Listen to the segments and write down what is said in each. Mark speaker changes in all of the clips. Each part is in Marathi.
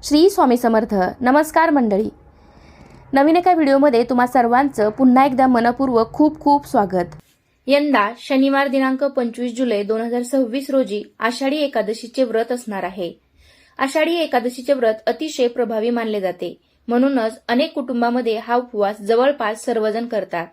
Speaker 1: श्री स्वामी समर्थ. नमस्कार मंडळी. नवीन एका व्हिडिओमध्ये तुम्हा सर्वांचं पुन्हा एकदा मनपूर्वक खूप खूप स्वागत. यंदा शनिवार दिनांक 25 जुलै 2026 रोजी आषाढी एकादशीचे व्रत असणार आहे. आषाढी एकादशीचे व्रत अतिशय प्रभावी मानले जाते. म्हणूनच अनेक कुटुंबामध्ये हा उपवास जवळपास सर्वजण करतात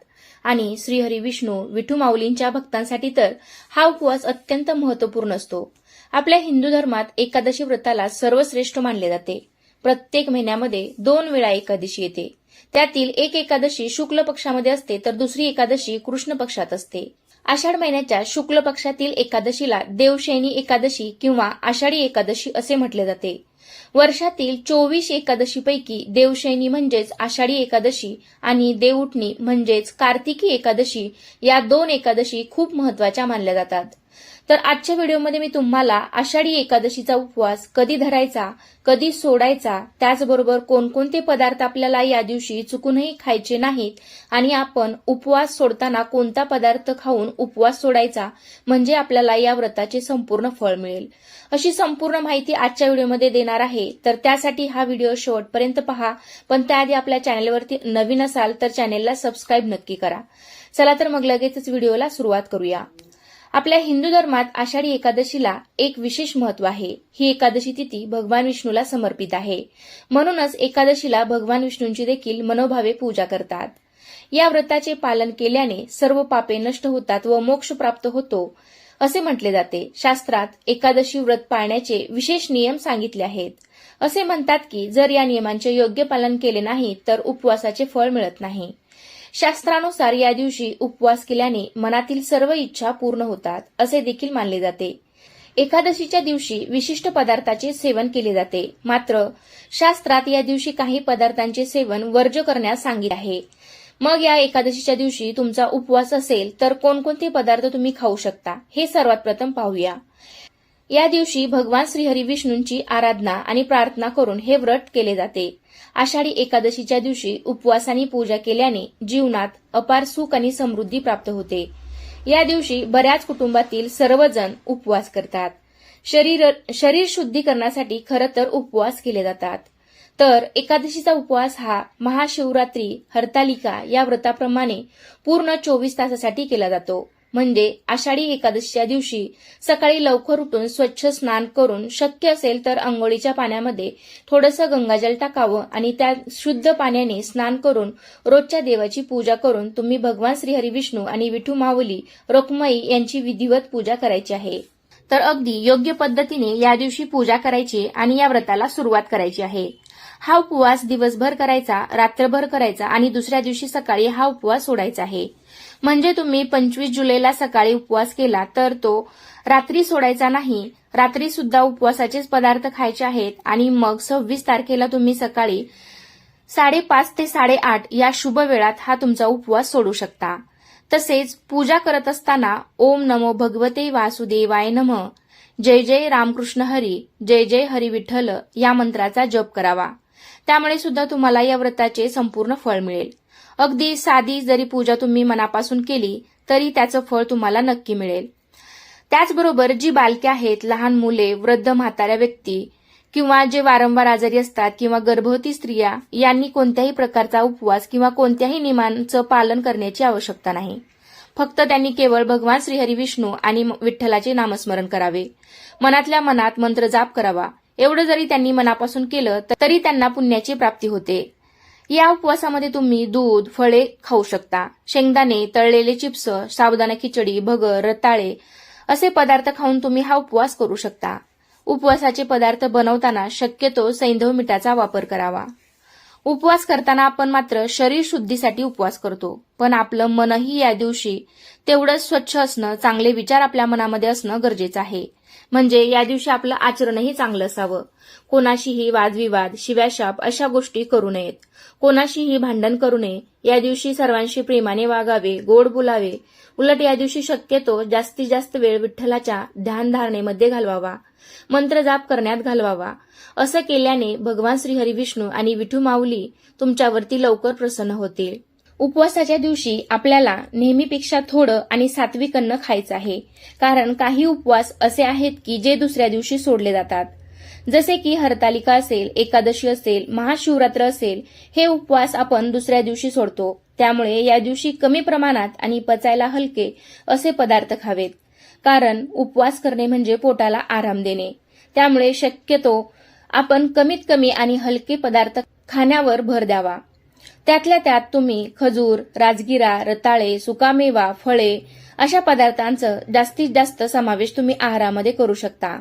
Speaker 1: आणि श्रीहरी विष्णू विठू माऊलींच्या भक्तांसाठी तर हा उपवास अत्यंत महत्त्वपूर्ण असतो. आपल्या हिंदू धर्मात एकादशी व्रताला सर्वश्रेष्ठ मानले जाते. प्रत्येक महिन्यामध्ये 2 वेळा एकादशी येते. त्यातील एक एकादशी शुक्ल पक्षामध्ये असते तर दुसरी एकादशी कृष्ण पक्षात असते. आषाढ महिन्याच्या शुक्ल पक्षातील एकादशीला देवशयनी एकादशी किंवा आषाढी एकादशी असे म्हटले जाते. वर्षातील 24 एकादशीपैकी देवशयनी म्हणजेच आषाढी एकादशी आणि देवउठणी म्हणजेच कार्तिकी एकादशी या 2 एकादशी खूप महत्त्वाच्या मानल्या जातात. तर आजच्या व्हिडिओमध्ये मी तुम्हाला आषाढी एकादशीचा उपवास कधी धरायचा, कधी सोडायचा, त्याचबरोबर कोणकोणते पदार्थ आपल्याला या दिवशी चुकूनही खायचे नाहीत आणि आपण उपवास सोडताना कोणता पदार्थ खाऊन उपवास सोडायचा म्हणजे आपल्याला या व्रताचे संपूर्ण फळ मिळेल, अशी संपूर्ण माहिती आजच्या व्हिडिओमध्ये देणार आहे. तर त्यासाठी हा व्हिडिओ शेवटपर्यंत पहा. पण त्याआधी आपल्या चॅनलवरती नवीन असाल तर चॅनेलला सबस्क्राईब नक्की करा. चला तर मग लगेचच व्हिडिओला सुरुवात करूया. आपल्या हिंदू धर्मात आषाढी एकादशीला एक विशेष महत्त्व आहे. ही एकादशी तिथी भगवान विष्णूला समर्पित आहे. म्हणूनच एकादशीला भगवान विष्णूंची देखील मनोभावे पूजा करतात. या व्रताचे पालन केल्याने सर्व पापे नष्ट होतात व मोक्ष प्राप्त होतो असे म्हटले जाते. शास्त्रात एकादशी व्रत पाळण्याचे विशेष नियम सांगितले आहेत. असे म्हणतात की जर या नियमांचे योग्य पालन केले नाही तर उपवासाचे फळ मिळत नाही. शास्त्रानुसार या दिवशी उपवास केल्याने मनातील सर्व इच्छा पूर्ण होतात असे देखील मानले जाते. एकादशीच्या दिवशी विशिष्ट पदार्थाचे सेवन केले जाते. मात्र शास्त्रात या दिवशी काही पदार्थांचे सेवन वर्ज्य करण्यास सांगितले आहे. मग या एकादशीच्या दिवशी तुमचा उपवास असेल तर कोणकोणते पदार्थ तुम्ही खाऊ शकता हे सर्वात प्रथम पाहूया. या दिवशी भगवान श्रीहरी विष्णूंची आराधना आणि प्रार्थना करून हे व्रत केले जाते. आषाढी एकादशीच्या दिवशी उपवासाने पूजा केल्याने जीवनात अपार सुख आणि समृद्धी प्राप्त होते. या दिवशी बऱ्याच कुटुंबातील सर्वजण उपवास करतात. शरीर शुद्धीकरणासाठी खरं तर उपवास केले जातात. तर एकादशीचा उपवास हा महाशिवरात्री, हरतालिका या व्रताप्रमाणे पूर्ण 24 तासासाठी केला जातो. म्हणजे आषाढी एकादशीच्या दिवशी सकाळी लवकर उठून स्वच्छ स्नान करून शक्य असेल तर अंघोळीच्या पाण्यामध्ये थोडंसं गंगाजल टाकावं आणि त्या शुद्ध पाण्याने स्नान करून रोजच्या देवाची पूजा करून तुम्ही भगवान श्रीहरी विष्णू आणि विठू माऊली रखुमाई यांची विधिवत पूजा करायची आहे. तर अगदी योग्य पद्धतीने या दिवशी पूजा करायची आणि या व्रताला सुरुवात करायची आहे. हा उपवास दिवसभर करायचा, रात्रभर करायचा आणि दुसऱ्या दिवशी सकाळी हा उपवास सोडायचा आहे. म्हणजे तुम्ही 25 जुलैला सकाळी उपवास केला तर तो रात्री सोडायचा नाही. रात्री सुद्धा उपवासाचेच पदार्थ खायचे आहेत आणि मग 26 तारखेला तुम्ही सकाळी 5:30 ते 8:30 या शुभ वेळात हा तुमचा उपवास सोडू शकता. तसेच पूजा करत असताना ओम नमो भगवते वासुदेवाय नमः, जय जय रामकृष्ण हरी, जय जय हरी विठ्ठल या मंत्राचा जप करावा. त्यामुळे सुद्धा तुम्हाला या व्रताचे संपूर्ण फळ मिळेल. अगदी साधी जरी पूजा तुम्ही मनापासून केली तरी त्याचं फळ तुम्हाला नक्की मिळेल. त्याचबरोबर जी बालके आहेत, लहान मुले, वृद्ध म्हाताऱ्या व्यक्ती किंवा जे वारंवार आजारी असतात किंवा गर्भवती स्त्रिया यांनी कोणत्याही प्रकारचा उपवास किंवा कोणत्याही नियमांचं पालन करण्याची आवश्यकता नाही. फक्त त्यांनी केवळ भगवान श्रीहरी विष्णू आणि विठ्ठलाचे नामस्मरण करावे. मनातल्या मनात मंत्र जाप करावा. एवढं जरी त्यांनी मनापासून केलं तरी त्यांना पुण्याची प्राप्ती होते. या उपवासामध्ये तुम्ही दूध, फळे खाऊ शकता. शेंगदाणे, तळलेले चिप्स, साबुदाणा खिचडी, भगर, रताळे असे पदार्थ खाऊन तुम्ही हा उपवास करू शकता. उपवासाचे पदार्थ बनवताना शक्यतो सैंधव मीठाचा वापर करावा. उपवास करताना आपण मात्र शरीर शुद्धीसाठी उपवास करतो, पण आपलं मनही या दिवशी तेवढंच स्वच्छ असणं, चांगले विचार आपल्या मनामध्ये असणं गरजेचं आहे. म्हणजे या दिवशी आपलं आचरणही चांगलं असावं. कोणाशीही वादविवाद, शिव्याशाप अशा गोष्टी करू नयेत. कोणाशीही भांडण करू नये. या दिवशी सर्वांशी प्रेमाने वागावे, गोड बोलावे. उलट या दिवशी शक्यतो जास्तीत जास्त वेळ विठ्ठलाच्या ध्यानधारणेमध्ये घालवावा, मंत्र जाप करण्यात घालवावा. असं केल्याने भगवान श्रीहरी विष्णू आणि विठू माऊली तुमच्यावरती लवकर प्रसन्न होतील. उपवासाच्या दिवशी आपल्याला नेहमीपेक्षा थोडं आणि सात्विक अन्न खायचं आहे. कारण काही उपवास असे आहेत की जे दुसऱ्या दिवशी सोडले जातात. जसे की हरतालिका असेल, एकादशी असेल, महाशिवरात्र असेल, हे उपवास आपण दुसऱ्या दिवशी सोडतो. त्यामुळे या दिवशी कमी प्रमाणात आणि पचायला हलके असे पदार्थ खावेत. कारण उपवास करणे म्हणजे पोटाला आराम देणे. त्यामुळे शक्यतो आपण कमीत कमी आणि हलके पदार्थ खाण्यावर भर द्यावा. त्यातल्या त्यात तुम्ही खजूर, राजगिरा, रताळे, सुकामेवा, फळे अशा पदार्थांचा जास्तीत जास्त समावेश तुम्ही आहारामध्ये करू शकता.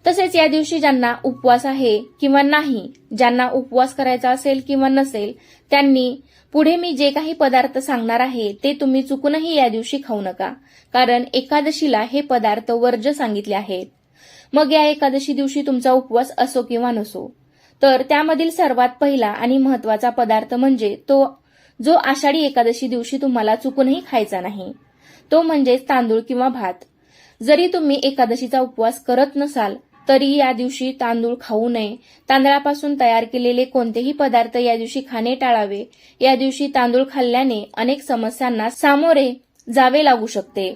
Speaker 1: तसेच या दिवशी ज्यांना उपवास आहे किंवा नाही, ज्यांना उपवास करायचा असेल किंवा नसेल, त्यांनी पुढे मी जे काही पदार्थ सांगणार आहे ते तुम्ही चुकूनही या दिवशी खाऊ नका. कारण एकादशीला हे पदार्थ वर्ज्य सांगितले आहेत. मग या एकादशी दिवशी तुमचा उपवास असो किंवा नसो, तर त्यामधील सर्वात पहिला आणि महत्वाचा पदार्थ म्हणजे तो जो आषाढी एकादशी दिवशी तुम्हाला चुकूनही खायचा नाही, तो म्हणजे तांदूळ किंवा भात. जरी तुम्ही एकादशीचा उपवास करत नसाल तरी या दिवशी तांदूळ खाऊ नये. तांदळापासून तयार केलेले कोणतेही पदार्थ या दिवशी खाणे टाळावे. या दिवशी तांदूळ खाल्ल्याने अनेक समस्यांना सामोरे जावे लागू शकते.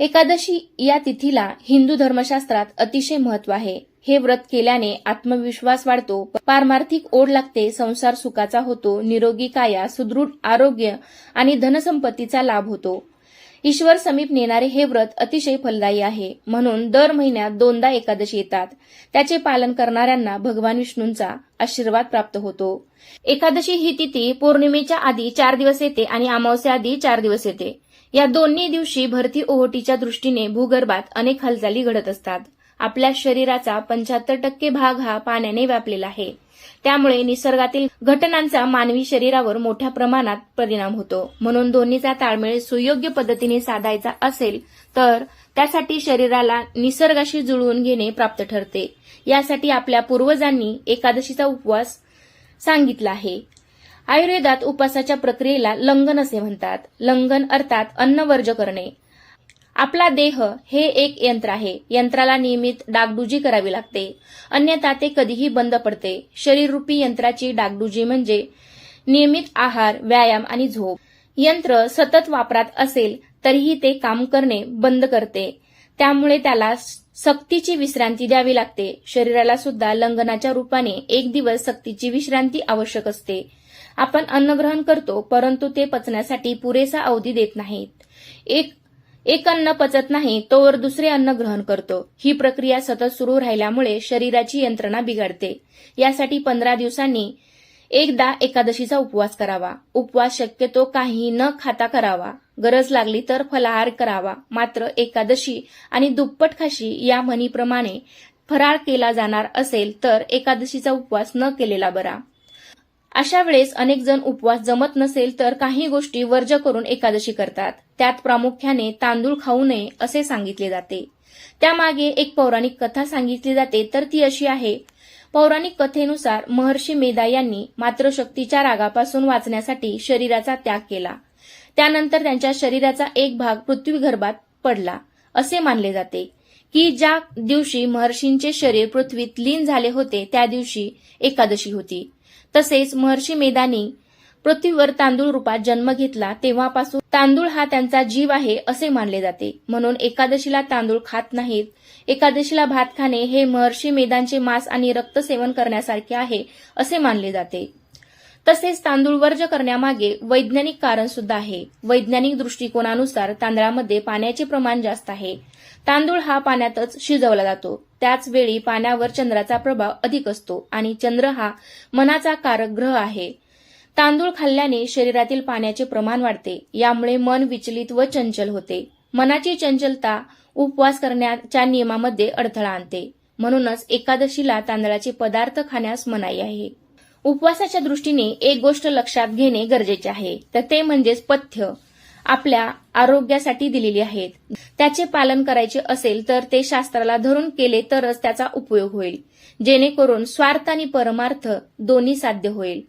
Speaker 1: एकादशी या तिथीला हिंदू धर्मशास्त्रात अतिशय महत्व आहे. हे व्रत केल्याने आत्मविश्वास वाढतो, पारमार्थिक ओढ लागते, संसार सुखाचा होतो, निरोगी काया, सुदृढ आरोग्य आणि धनसंपत्तीचा लाभ होतो. ईश्वर समीप नेणारे हे व्रत अतिशय फलदायी आहे. म्हणून दर महिन्यात 2दा एकादशी येतात. त्याचे पालन करणाऱ्यांना भगवान विष्णूंचा आशीर्वाद प्राप्त होतो. एकादशी ही तिथी पौर्णिमेच्या आधी 4 दिवस येते आणि अमावस्याआधी 4 दिवस येते. या दोन्ही दिवशी भरती ओहोटीच्या दृष्टीने भूगर्भात अनेक हालचाली घडत असतात. आपल्या शरीराचा 75% भाग हा पाण्याने व्यापलेला आहे. त्यामुळे निसर्गातील घटनांचा मानवी शरीरावर मोठ्या प्रमाणात परिणाम होतो. म्हणून दोन्हीचा ताळमेळ सुयोग्य पद्धतीने साधायचा असेल तर त्यासाठी शरीराला निसर्गाशी जुळवून घेणे प्राप्त ठरते. यासाठी आपल्या पूर्वजांनी एकादशीचा उपवास सांगितला आहे. आयुर्वेदात उपवासाच्या प्रक्रियेला लंघन असे म्हणतात. लंघन अर्थात अन्नवर्ज्य करणे. आपला देह हे एक यंत्र आहे. यंत्राला नियमित डागडुजी करावी लागते, अन्यथा ते कधीही बंद पडते. शरीररूपी यंत्राची डागडुजी म्हणजे नियमित आहार, व्यायाम आणि झोप. यंत्र सतत वापरात असेल तरीही ते काम करणे बंद करते. त्यामुळे त्याला सक्तीची विश्रांती द्यावी लागते. शरीराला सुद्धा लंघनाच्या रूपाने एक दिवस सक्तीची विश्रांती आवश्यक असते. आपण अन्न ग्रहण करतो, परंतु ते पचण्यासाठी पुरेसा अवधी देत नाहीत. एक अन्न पचत नाही तोवर दुसरे अन्न ग्रहण करतो. ही प्रक्रिया सतत सुरू राहिल्यामुळे शरीराची यंत्रणा बिघडते. यासाठी 15 दिवसांनी एकदा एकादशीचा उपवास करावा. उपवास शक्यतो काहीही न खाता करावा. गरज लागली तर फलाहार करावा. मात्र एकादशी आणि दुप्पट खाशी या म्हणीप्रमाणे फराळ केला जाणार असेल तर एकादशीचा उपवास न केलेला बरा. अशा वेळेस अनेक जण उपवास जमत नसेल तर काही गोष्टी वर्ज्य करून एकादशी करतात. त्यात प्रामुख्याने तांदूळ खाऊ नये असे सांगितले जाते. त्यामागे एक पौराणिक कथा सांगितली जाते, तर ती अशी आहे. पौराणिक कथेनुसार महर्षी मेधा यांनी मातृशक्तीच्या रागापासून वाचण्यासाठी शरीराचा त्याग केला. त्यानंतर त्यांच्या शरीराचा एक भाग पृथ्वीगर्भात पडला. असे मानले जाते की ज्या दिवशी महर्षींचे शरीर पृथ्वीत लीन झाले होते त्या दिवशी एकादशी होती. तसेच महर्षी मेधांनी पृथ्वीवर तांदूळ रूपात जन्म घेतला तेव्हापासून तांदूळ हा त्यांचा जीव आहे असे मानले जाते. म्हणून एकादशीला तांदूळ खात नाहीत. एकादशीला भात खाणे हे महर्षी मेधांचे मांस आणि रक्त सेवन करण्यासारखे आहे असे मानले जाते. तसेच तांदूळ वर्ज्य करण्यामागे वैज्ञानिक कारण सुद्धा आहे. वैज्ञानिक दृष्टिकोनानुसार तांदळामध्ये पाण्याचे प्रमाण जास्त आहे. तांदूळ हा पाण्यातच शिजवला जातो. त्याच वेळी पाण्यावर चंद्राचा प्रभाव अधिक असतो आणि चंद्र हा मनाचा कारक ग्रह आहे. तांदूळ खाल्ल्याने शरीरातील पाण्याचे प्रमाण वाढते. यामुळे मन विचलित व चंचल होते. मनाची चंचलता उपवास करण्याच्या नियमामध्ये अडथळा आणते. म्हणूनच एकादशीला तांदळाचे पदार्थ खाण्यास मनाई आहे. उपवासाच्या दृष्टीने एक गोष्ट लक्षात घेणे गरजेचे आहे, तर ते म्हणजेच पथ्य आपल्या आरोग्यासाठी दिलेली आहेत. त्याचे पालन करायचे असेल तर ते शास्त्राला धरून केले तरच त्याचा उपयोग होईल, जेणेकरून स्वार्थ आणि परमार्थ दोन्ही साध्य होईल.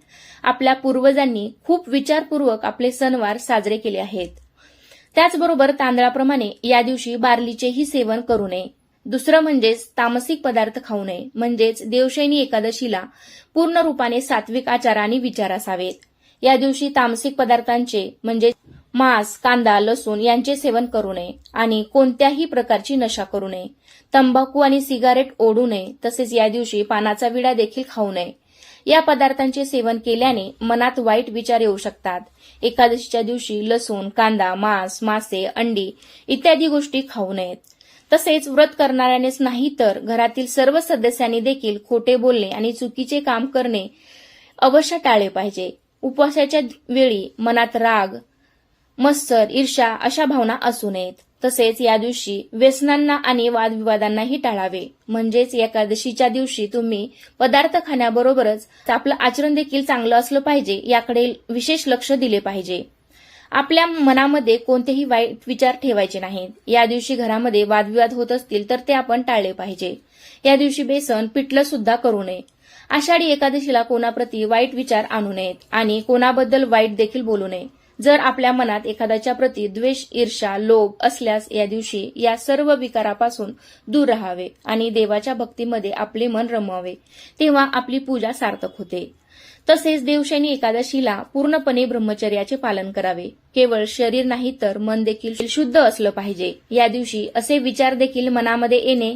Speaker 1: आपल्या पूर्वजांनी खूप विचारपूर्वक आपले सणवार साजरे केले आहेत. त्याचबरोबर तांदळाप्रमाणे या दिवशी बार्लीचेही सेवन करू नये. दुसरं म्हणजेच तामसिक पदार्थ खाऊ नये. म्हणजेच देवशयनी एकादशीला पूर्ण रूपाने सात्विक आचार आणि विचार असावेत. या दिवशी तामसिक पदार्थांचे म्हणजे मांस, कांदा, लसूण यांचे सेवन करू नये आणि कोणत्याही प्रकारची नशा करू नये. तंबाखू आणि सिगारेट ओढू नये. तसेच या दिवशी पानाचा विडा देखील खाऊ नये. या पदार्थांचे सेवन केल्याने मनात वाईट विचार येऊ शकतात. एकादशीच्या दिवशी लसूण, कांदा, मांस, मासे, अंडी इत्यादी गोष्टी खाऊ नयेत. तसेच व्रत करणाऱ्यानेच नाही तर घरातील सर्व सदस्यांनी देखील खोटे बोलणे आणि चुकीचे काम करणे अवश्य टाळले पाहिजे. उपवासाच्या वेळी मनात राग, मत्सर, ईर्ष्या अशा भावना असू नयेत. तसेच या दिवशी व्यसनांना आणि वादविवादांनाही टाळावे. म्हणजेच एकादशीच्या दिवशी तुम्ही पदार्थ खाण्याबरोबरच आपलं आचरण देखील चांगलं असलं पाहिजे याकडे विशेष लक्ष दिले पाहिजे. आपल्या मनामध्ये कोणतेही वाईट विचार ठेवायचे नाहीत. या दिवशी घरामध्ये वादविवाद होत असतील तर ते आपण टाळले पाहिजे. या दिवशी बेसन, पिठलं सुद्धा करू नये. आषाढी एकादशीला कोणाप्रती वाईट विचार आणू नयेत आणि कोणाबद्दल वाईट देखील बोलू नये. जर आपल्या मनात एखाद्याच्या प्रती द्वेष, ईर्ष्या, लोभ असल्यास या दिवशी या सर्व विकारापासून दूर राहावे आणि देवाच्या भक्तीमध्ये आपले मन रमवावे. तेव्हा आपली पूजा सार्थक होते. तसेच देवशयनी एकादशीला पूर्णपणे ब्रह्मचर्याचे पालन करावे. केवळ शरीर नाही तर मन देखील शुद्ध असलं पाहिजे. या दिवशी असे विचार देखील मनामध्ये येणे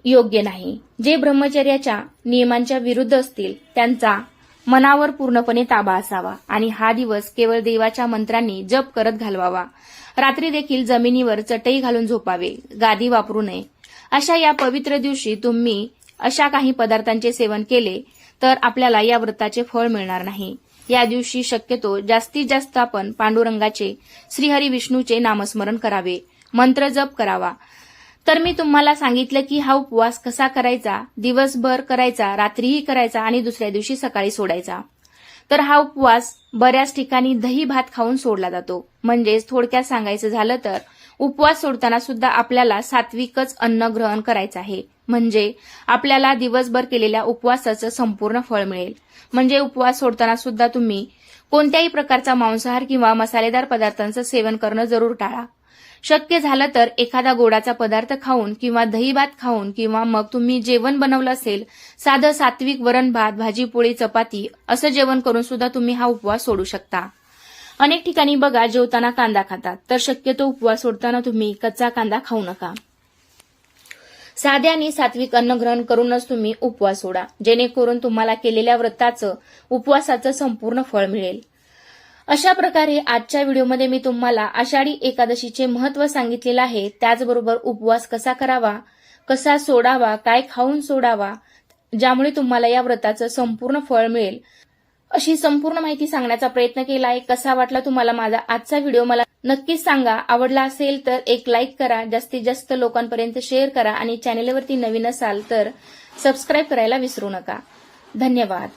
Speaker 1: योग्य नाही. जे ब्रह्मचर्याच्या नियमांच्या विरुद्ध असतील त्यांचा मनावर पूर्णपणे ताबा असावा आणि हा दिवस केवळ देवाच्या मंत्रांनी जप करत घालवावा. रात्री देखील जमिनीवर चटई घालून झोपावे. गादी वापरू नये. अशा या पवित्र दिवशी तुम्ही अशा काही पदार्थांचे सेवन केले तर आपल्याला या व्रताचे फळ मिळणार नाही. या दिवशी शक्यतो जास्तीत जास्त आपण पांडुरंगाचे, श्रीहरी विष्णूचे नामस्मरण करावे, मंत्र जप करावा. तर मी तुम्हाला सांगितलं की हा उपवास कसा करायचा, दिवसभर करायचा, रात्रीही करायचा आणि दुसऱ्या दिवशी सकाळी सोडायचा. तर हा उपवास बऱ्याच ठिकाणी दही भात खाऊन सोडला जातो. म्हणजेच थोडक्यात सांगायचं झालं तर उपवास सोडताना सुद्धा आपल्याला सात्विकच अन्न ग्रहण करायचं आहे. म्हणजे आपल्याला दिवसभर केलेल्या उपवासाचं संपूर्ण फळ मिळेल. म्हणजे उपवास सोडताना सुद्धा तुम्ही कोणत्याही प्रकारचा मांसाहार किंवा मसालेदार पदार्थांचं सेवन करणं जरूर टाळा. शक्य झालं तर एखादा गोडाचा पदार्थ खाऊन किंवा दही भात खाऊन किंवा मग तुम्ही जेवण बनवलं असेल साधं सात्विक वरण भात, भाजी पोळी, चपाती असं जेवण करून सुद्धा तुम्ही हा उपवास सोडू शकता. अनेक ठिकाणी बघा जेवताना कांदा खातात. तर शक्यतो उपवास सोडताना तुम्ही कच्चा कांदा खाऊ नका. साधे आणि सात्विक अन्न ग्रहण करूनच तुम्ही उपवास सोडा. जेणेकरून तुम्हाला केलेल्या व्रताचं, उपवासाचं संपूर्ण फळ मिळेल. अशा प्रकारे आजच्या व्हिडिओमध्ये मी तुम्हाला आषाढी एकादशीचे महत्त्व सांगितलेलं आहे. त्याचबरोबर उपवास कसा करावा, कसा सोडावा, काय खाऊन सोडावा, ज्यामुळे तुम्हाला या व्रताचं संपूर्ण फळ मिळेल अशी संपूर्ण माहिती सांगण्याचा प्रयत्न केला आहे. कसा वाटला तुम्हाला माझा आजचा व्हिडिओ मला नक्कीच सांगा. आवडला असेल तर एक लाईक करा, जास्तीत जास्त लोकांपर्यंत शेअर करा आणि चॅनेलवरती नवीन असाल तर सबस्क्राईब करायला विसरू नका. धन्यवाद.